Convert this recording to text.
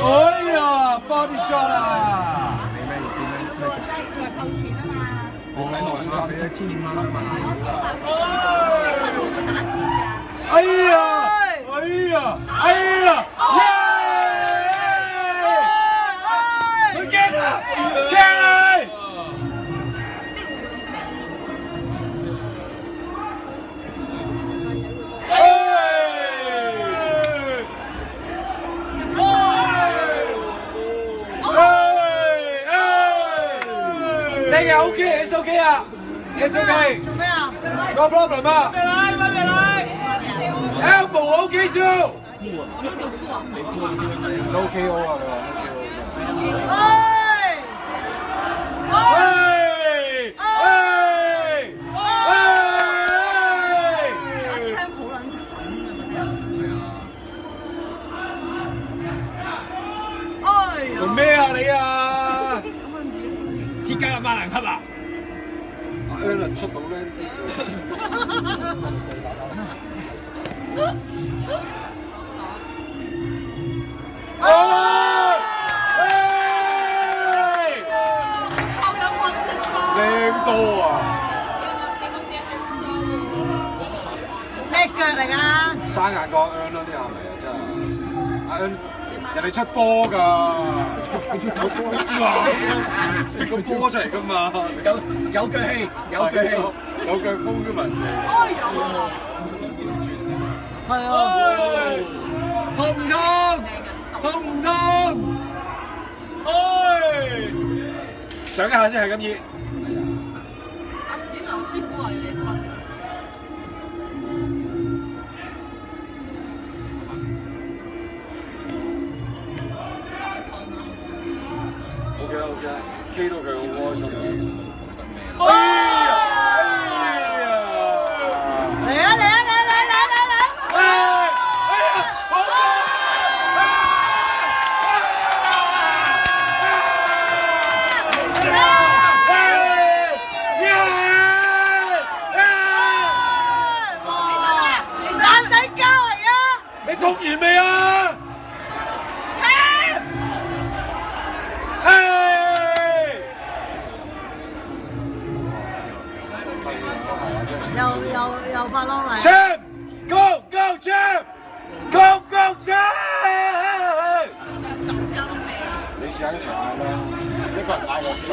哎呀，body shot 啊！你咩意思咧？佢話扣錢啊嘛。我睇內揸你1500蚊啊嘛。哎呀！哎呀！哎呀！耶！佢驚啊！驚啊！你嘅 OK，it's OK 啊，it's OK。做咩啊 ？No problem 啊。Elbow OK too。都 KO 啊，佢話都 KO 㗎。哎！阿昌好撚狠啊！做咩啊你啊？鐵甲馬蘭級啊！阿 Alan 出到咧。靚多啊！咩腳嚟㗎？生眼個 Alan 咯，啲係咪啊？真係阿 Alan 人哋出波㗎，個波出嚟㗎嘛，有腳氣，有腳氣，有腳風㗎嘛人哋。哎呀！係啊！痛唔痛？痛唔痛？哎！想一下先係咁熱。阿子牛師傅話要你瞓。OK，K 到佢好開心。嚟啊！嚟啊！你痛完未啊？又發浪嚟。Go champ！ 你試下一齊嗌啦，一個人嗌我上。